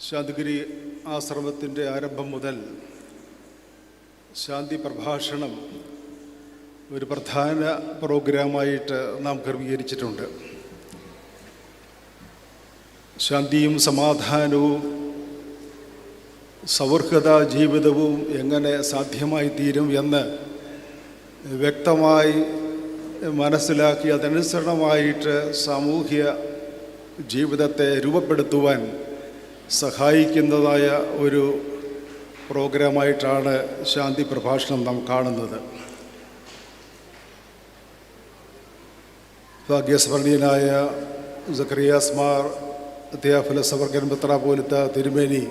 ശാന്തിഗിരി ആശ്രമത്തിൻ്റെ ആരംഭം മുതൽ ശാന്തി പ്രഭാഷണം ഒരു പ്രധാന പ്രോഗ്രാമായിട്ട് നാം ക്രമീകരിച്ചിട്ടുണ്ട്. ശാന്തിയും സമാധാനവും സൗഹൃദ ജീവിതവും എങ്ങനെ സാധ്യമായി തീരും എന്ന് വ്യക്തമായി മനസ്സിലാക്കി അതനുസരണമായിട്ട് സാമൂഹ്യ ജീവിതത്തെ രൂപപ്പെടുത്തുവാൻ സഹായിക്കുന്നതായ ഒരു പ്രോഗ്രാമായിട്ടാണ് ശാന്തി പ്രഭാഷണം നാം കാണുന്നത്. ഭാഗ്യസ്മരണീയനായ സക്കറിയാസ് മാർ തിയോഫിലസ് സവർഗൻ മെത്രാപ്പോലീത്ത തിരുമേനി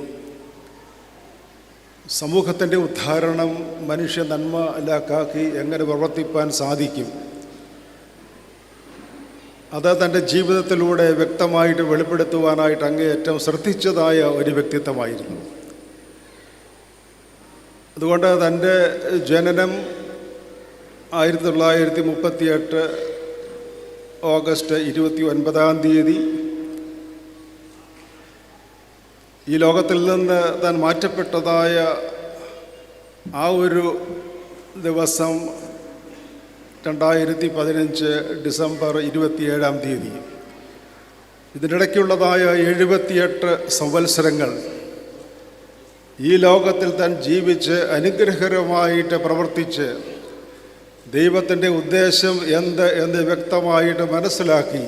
സമൂഹത്തിൻ്റെ ഉദ്ധാരണം മനുഷ്യ നന്മയിലാക്കി എങ്ങനെ പ്രവർത്തിപ്പാൻ സാധിക്കും, അത് തൻ്റെ ജീവിതത്തിലൂടെ വ്യക്തമായിട്ട് വെളിപ്പെടുത്തുവാനായിട്ട് അങ്ങേയറ്റം ശ്രദ്ധിച്ചതായ ഒരു വ്യക്തിത്വമായിരുന്നു. അതുകൊണ്ട് തൻ്റെ ജനനം 1938 ഓഗസ്റ്റ് 29 ഈ ലോകത്തിൽ നിന്ന് താൻ മാറ്റപ്പെട്ടതായ ആ ഒരു ദിവസം 2015 ഡിസംബർ 27 ഇതിനിടയ്ക്കുള്ളതായ 78 സംവത്സരങ്ങൾ ഈ ലോകത്തിൽ താൻ ജീവിച്ച് അനുഗ്രഹകരമായിട്ട് പ്രവർത്തിച്ച് ദൈവത്തിൻ്റെ ഉദ്ദേശം എന്ന് വ്യക്തമായിട്ട് മനസ്സിലാക്കി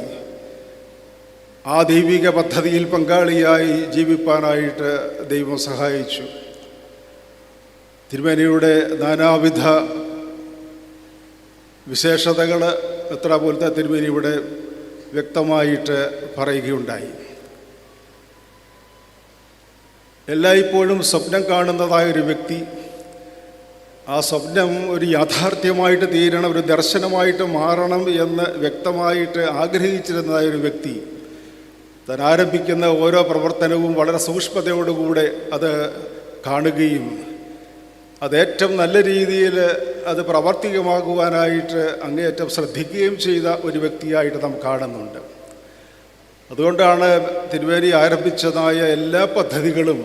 ആ ദൈവിക പദ്ധതിയിൽ പങ്കാളിയായി ജീവിപ്പാനായിട്ട് ദൈവം സഹായിച്ചു. തിരുമേനിയുടെ നാനാവിധ വിശേഷതകൾ മെത്രാപ്പോലീത്ത തിരുമേനി ഇവിടെ വ്യക്തമായിട്ട് പറയുകയുണ്ടായി. എല്ലായ്പ്പോഴും സ്വപ്നം കാണുന്നതായൊരു വ്യക്തി, ആ സ്വപ്നം ഒരു യാഥാർത്ഥ്യമായിട്ട് തീരണം, ഒരു ദർശനമായിട്ട് മാറണം എന്ന് വ്യക്തമായിട്ട് ആഗ്രഹിച്ചിരുന്നതായൊരു വ്യക്തി താൻ ആരംഭിക്കുന്ന ഓരോ പ്രവർത്തനവും വളരെ സൂക്ഷ്മതയോടുകൂടെ അത് കാണുകയും അത് ഏറ്റവും നല്ല രീതിയിൽ അത് പ്രാവർത്തികമാകുവാനായിട്ട് അങ്ങേയറ്റം ശ്രദ്ധിക്കുകയും ചെയ്ത ഒരു വ്യക്തിയായിട്ട് നാം കാണുന്നുണ്ട്. അതുകൊണ്ടാണ് തിരുമേനി ആരംഭിച്ചതായ എല്ലാ പദ്ധതികളും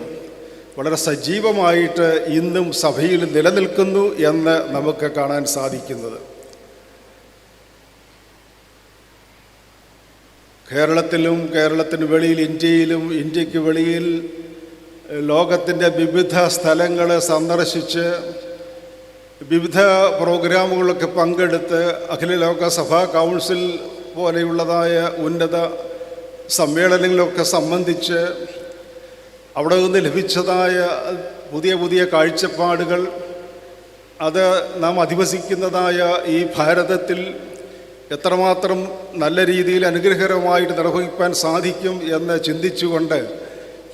വളരെ സജീവമായിട്ട് ഇന്നും സഭയിൽ നിലനിൽക്കുന്നു എന്ന് നമുക്ക് കാണാൻ സാധിക്കുന്നത്. കേരളത്തിലും കേരളത്തിന് വെളിയിൽ ഇന്ത്യയിലും ഇന്ത്യക്ക് വെളിയിൽ ലോകത്തിൻ്റെ വിവിധ സ്ഥലങ്ങൾ സന്ദർശിച്ച് വിവിധ പ്രോഗ്രാമുകളൊക്കെ പങ്കെടുത്ത് അഖില ലോക സഭാ കൗൺസിൽ പോലെയുള്ളതായ ഉന്നത സമ്മേളനങ്ങളൊക്കെ സംബന്ധിച്ച് അവിടെ നിന്ന് ലഭിച്ചതായ പുതിയ പുതിയ കാഴ്ചപ്പാടുകൾ അത് നാം അധിവസിക്കുന്നതായ ഈ ഭാരതത്തിൽ എത്രമാത്രം നല്ല രീതിയിൽ അനുഗ്രഹകരമായിട്ട് നിർവഹിക്കാൻ സാധിക്കും എന്ന് ചിന്തിച്ചുകൊണ്ട്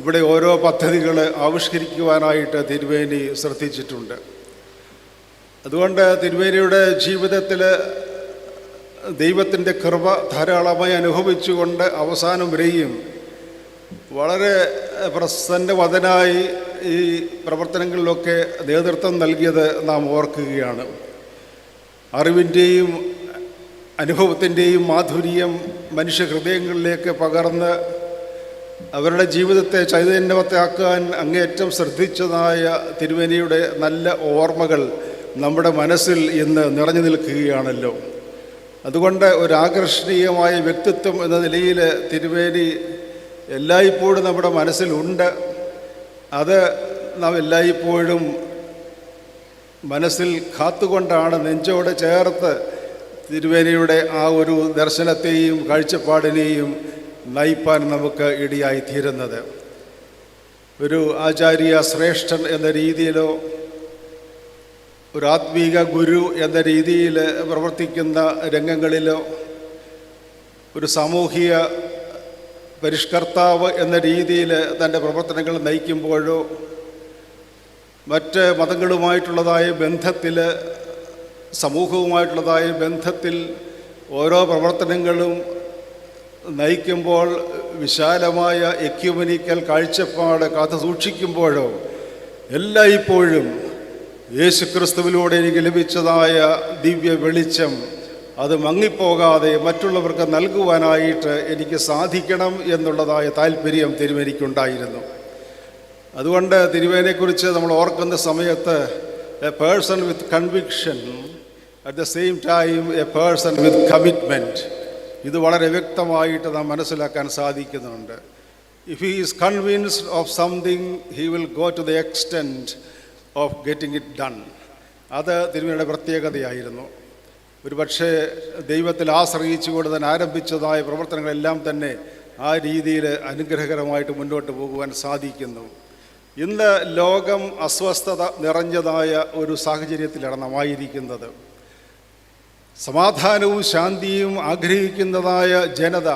ഇവിടെ ഓരോ പദ്ധതികൾ ആവിഷ്കരിക്കുവാനായിട്ട് തിരുമേനി ശ്രദ്ധിച്ചിട്ടുണ്ട്. അതുകൊണ്ട് തിരുമേനിയുടെ ജീവിതത്തിൽ ദൈവത്തിൻ്റെ കൃപ ധാരാളമായി അനുഭവിച്ചുകൊണ്ട് അവസാനം വരെയും വളരെ പ്രസന്നവദനായി ഈ പ്രവർത്തനങ്ങളിലൊക്കെ നേതൃത്വം നൽകിയത് നാം ഓർക്കുകയാണ്. അറിവിൻ്റെയും അനുഭവത്തിൻ്റെയും മാധുര്യം മനുഷ്യഹൃദയങ്ങളിലേക്ക് പകർന്ന് അവരുടെ ജീവിതത്തെ ചൈതന്യവത്താക്കാൻ അങ്ങേയറ്റം ശ്രദ്ധിച്ചതായ തിരുമേനിയുടെ നല്ല ഓർമ്മകൾ നമ്മുടെ മനസ്സിൽ ഇന്ന് നിറഞ്ഞു നിൽക്കുകയാണല്ലോ. അതുകൊണ്ട് ഒരു ആകർഷണീയമായ വ്യക്തിത്വം എന്ന നിലയിൽ തിരുമേനി എല്ലായ്പ്പോഴും നമ്മുടെ മനസ്സിലുണ്ട്. അത് നാം എല്ലായ്പ്പോഴും മനസ്സിൽ കാത്തുകൊണ്ടാണ് നെഞ്ചോട് ചേർത്ത് തിരുമേനിയുടെ ആ ഒരു ദർശനത്തെയും കാഴ്ചപ്പാടിനെയും നയിപ്പാൻ നമുക്ക് ഇടയായി തീരുന്നത്. ഒരു ആചാര്യ ശ്രേഷ്ഠൻ എന്ന രീതിയിലോ ഒരു ആത്മീക ഗുരു എന്ന രീതിയിൽ പ്രവർത്തിക്കുന്ന രംഗങ്ങളിലോ ഒരു സാമൂഹിക പരിഷ്കർത്താവ് എന്ന രീതിയിൽ തൻ്റെ പ്രവർത്തനങ്ങൾ നയിക്കുമ്പോഴോ മറ്റ് മതങ്ങളുമായിട്ടുള്ളതായ ബന്ധത്തിൽ സമൂഹവുമായിട്ടുള്ളതായ ബന്ധത്തിൽ ഓരോ പ്രവർത്തനങ്ങളും നയിക്കുമ്പോൾ വിശാലമായ എക്യുമെനിക്കൽ കാഴ്ചപ്പാട് കാത്തു സൂക്ഷിക്കുമ്പോഴോ എല്ലായ്പ്പോഴും യേശുക്രിസ്തുവിലൂടെ എനിക്ക് ലഭിച്ചതായ ദിവ്യ വെളിച്ചം അത് മങ്ങിപ്പോകാതെ മറ്റുള്ളവർക്ക് നൽകുവാനായിട്ട് എനിക്ക് സാധിക്കണം എന്നുള്ളതായ താല്പര്യം തിരുമേനിക്കുണ്ടായിരുന്നു. അതുകൊണ്ട് തിരുവേനെക്കുറിച്ച് നമ്മൾ ഓർക്കുന്ന സമയത്ത് a person with conviction, at the same time a person with commitment, ഇത് വളരെ വ്യക്തമായിട്ട് നാം മനസ്സിലാക്കാൻ സാധിക്കുന്നുണ്ട്. If he is convinced of something he will go to the extent of getting it done. അത് തിരുമേനിയുടെ പ്രത്യേകതയായിരുന്നു. ഒരു പക്ഷേ ദൈവത്തിൽ ആശ്രയിച്ചുകൊണ്ട് തന്നെ ആരംഭിച്ചതായ പ്രവർത്തനങ്ങളെല്ലാം തന്നെ ആ രീതിയിൽ അനുഗ്രഹകരമായിട്ട് മുന്നോട്ട് പോകുവാൻ സാധിക്കുന്നു. ഇന്ന് ലോകം അസ്വസ്ഥത നിറഞ്ഞതായ ഒരു സാഹചര്യത്തിലാണ് നാം ആയിരിക്കുന്നത്. സമാധാനവും ശാന്തിയും ആഗ്രഹിക്കുന്നതായ ജനത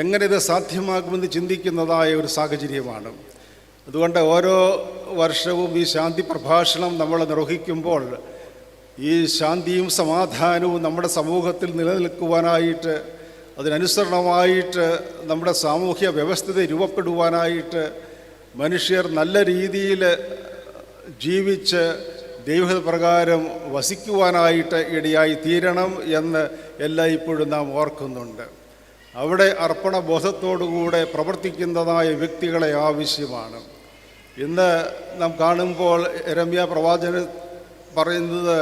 എങ്ങനെ ഇത് സാധ്യമാകുമെന്ന് ചിന്തിക്കുന്നതായ ഒരു സാഹചര്യമാണ്. അതുകൊണ്ട് ഓരോ വർഷവും ഈ ശാന്തി പ്രഭാഷണം നമ്മൾ നിർവഹിക്കുമ്പോൾ ഈ ശാന്തിയും സമാധാനവും നമ്മുടെ സമൂഹത്തിൽ നിലനിൽക്കുവാനായിട്ട്, അതിനനുസരണമായിട്ട് നമ്മുടെ സാമൂഹ്യ വ്യവസ്ഥിതി രൂപപ്പെടുവാനായിട്ട്, മനുഷ്യർ നല്ല രീതിയിൽ ജീവിച്ച് ദൈവപ്രകാരം വസിക്കുവാനായിട്ട് ഇടയായി തീരണം എന്ന് എല്ലായ്പ്പോഴും നാം ഓർക്കുന്നുണ്ട്. അവിടെ അർപ്പണബോധത്തോടുകൂടെ പ്രവർത്തിക്കുന്നതായ വ്യക്തികളെ ആവശ്യമാണ്. ഇന്ന് നാം കാണുമ്പോൾ യെരമ്യാ പ്രവാചകൻ പറയുന്നത്,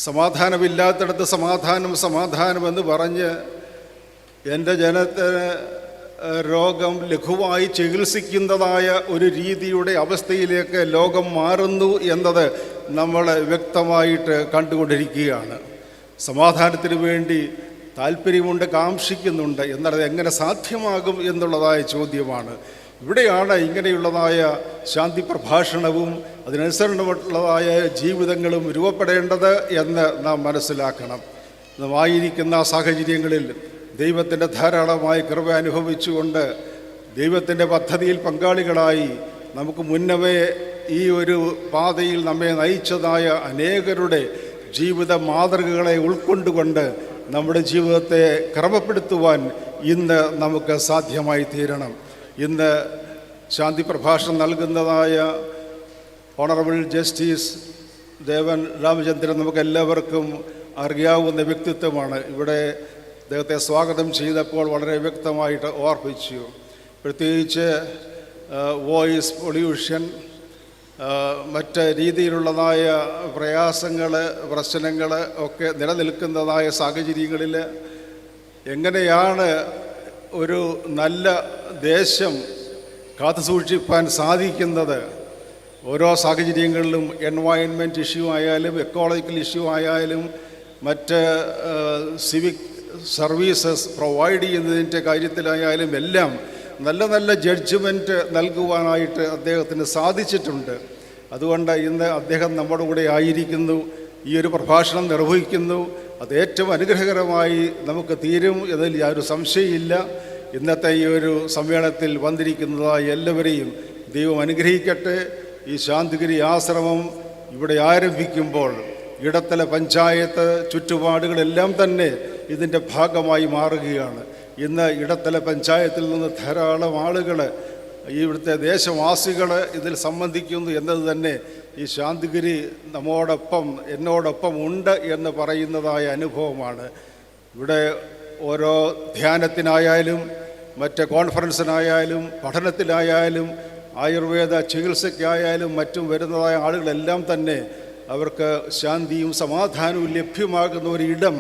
സമാധാനമില്ലാത്തിടത്ത് സമാധാനം സമാധാനം എന്ന് പറഞ്ഞ് എൻ്റെ ജനത്തിന് രോഗം ലഘുവായി ചികിത്സിക്കുന്നതായ ഒരു രീതിയുടെ അവസ്ഥയിലേക്ക് ലോകം മാറുന്നു എന്നത് നമ്മൾ വ്യക്തമായിട്ട് കണ്ടുകൊണ്ടിരിക്കുകയാണ്. സമാധാനത്തിന് വേണ്ടി താല്പര്യമുണ്ട്, കാംക്ഷിക്കുന്നുണ്ട്, എന്നാൽ എങ്ങനെ സാധ്യമാകും എന്നുള്ളതായ ചോദ്യമാണ്. ഇവിടെയാണ് ഇങ്ങനെയുള്ളതായ ശാന്തി പ്രഭാഷണവും അതിനനുസരണമുള്ളതായ ജീവിതങ്ങളും രൂപപ്പെടേണ്ടത് എന്ന് നാം മനസ്സിലാക്കണം. നാം ആയിരിക്കുന്ന സാഹചര്യങ്ങളിൽ ദൈവത്തിൻ്റെ ധാരാളമായ കൃപ അനുഭവിച്ചുകൊണ്ട് ദൈവത്തിൻ്റെ പദ്ധതിയിൽ പങ്കാളികളായി നമുക്ക് മുന്നമേ ഈ ഒരു പാതയിൽ നമ്മെ നയിച്ചതായ അനേകരുടെ ജീവിത മാതൃകകളെ ഉൾക്കൊണ്ടുകൊണ്ട് നമ്മുടെ ജീവിതത്തെ ക്രമപ്പെടുത്തുവാൻ ഇന്ന് നമുക്ക് സാധ്യമായി തീരണം. ഇന്ന് ശാന്തി പ്രഭാഷണം നൽകുന്നതായ ഓണറബിൾ ജസ്റ്റിസ് ദേവൻ രാമചന്ദ്രൻ നമുക്കെല്ലാവർക്കും അറിയാവുന്ന വ്യക്തിത്വമാണ്. ഇവിടെ അദ്ദേഹത്തെ സ്വാഗതം ചെയ്തപ്പോൾ വളരെ വ്യക്തമായിട്ട് ഓർപ്പിച്ചു. പ്രത്യേകിച്ച് വോയിസ് പൊല്യൂഷൻ, മറ്റ് രീതിയിലുള്ളതായ പ്രയാസങ്ങൾ, പ്രശ്നങ്ങൾ ഒക്കെ നിലനിൽക്കുന്നതായ സാഹചര്യങ്ങളിൽ എങ്ങനെയാണ് ഒരു നല്ല ദേശം കാത്തുസൂക്ഷിപ്പാൻ സാധിക്കുന്നത്. ഓരോ സാഹചര്യങ്ങളിലും എൻവയൺമെൻറ്റ് ഇഷ്യൂ ആയാലും, എക്കോളജിക്കൽ ഇഷ്യൂ ആയാലും, മറ്റ് സിവിക് സർവീസസ് പ്രൊവൈഡ് ചെയ്യുന്നതിൻ്റെ കാര്യത്തിലായാലും എല്ലാം നല്ല നല്ല ജഡ്ജ്മെൻറ്റ് നൽകുവാനായിട്ട് അദ്ദേഹത്തിന് സാധിച്ചിട്ടുണ്ട്. അതുകൊണ്ട് ഇന്ന് അദ്ദേഹം നമ്മുടെ കൂടെ ആയിരിക്കുന്നു, ഈ ഒരു പ്രഭാഷണം നിർവഹിക്കുന്നു. അത് ഏറ്റവും അനുഗ്രഹകരമായി നമുക്ക് തീരും എന്നതിൽ യാതൊരു സംശയമില്ല. ഇന്നത്തെ ഈ ഒരു സമ്മേളനത്തിൽ വന്നിരിക്കുന്നതായ എല്ലാവരെയും ദൈവം അനുഗ്രഹിക്കട്ടെ. ഈ ശാന്തിഗിരി ആശ്രമം ഇവിടെ ആരംഭിക്കുമ്പോൾ ഇടത്തല പഞ്ചായത്ത് ചുറ്റുപാടുകളെല്ലാം തന്നെ ഇതിൻ്റെ ഭാഗമായി മാറുകയാണ്. ഇന്ന് ഇടത്തല പഞ്ചായത്തിൽ നിന്ന് ധാരാളം ആളുകൾ, ഇവിടുത്തെ ദേശവാസികൾ ഇതിൽ സംബന്ധിക്കുന്നു എന്നത് തന്നെ ഈ ശാന്തിഗിരി നമ്മോടൊപ്പം, എന്നോടൊപ്പം ഉണ്ട് എന്ന് പറയുന്നതായ അനുഭവമാണ്. ഇവിടെ ഓരോ ധ്യാനത്തിനായാലും, മറ്റ് കോൺഫറൻസിനായാലും, പഠനത്തിനായാലും, ആയുർവേദ ചികിത്സയ്ക്കായാലും മറ്റും വരുന്നതായ ആളുകളെല്ലാം തന്നെ അവർക്ക് ശാന്തിയും സമാധാനവും ലഭ്യമാകുന്ന ഒരിടം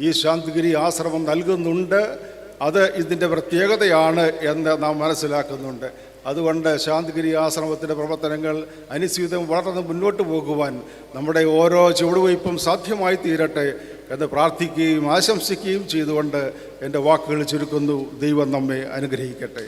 ഈ ശാന്തിഗിരി ആശ്രമം നൽകുന്നുണ്ട്. അത് ഇതിൻ്റെ പ്രത്യേകതയാണ് എന്ന് നാം മനസ്സിലാക്കുന്നുണ്ട്. അതുകൊണ്ട് ശാന്തിഗിരി ആശ്രമത്തിൻ്റെ പ്രവർത്തനങ്ങൾ അനുസ്യൂതം വളർന്ന് മുന്നോട്ട് പോകുവാൻ നമ്മുടെ ഓരോ ചുവടുവയ്പും സാധ്യമായി തീരട്ടെ എന്ന് പ്രാർത്ഥിക്കുകയും ആശംസിക്കുകയും ചെയ്തുകൊണ്ട് എൻ്റെ വാക്കുകൾ ചുരുക്കുന്നു. ദൈവം നമ്മെ അനുഗ്രഹിക്കട്ടെ.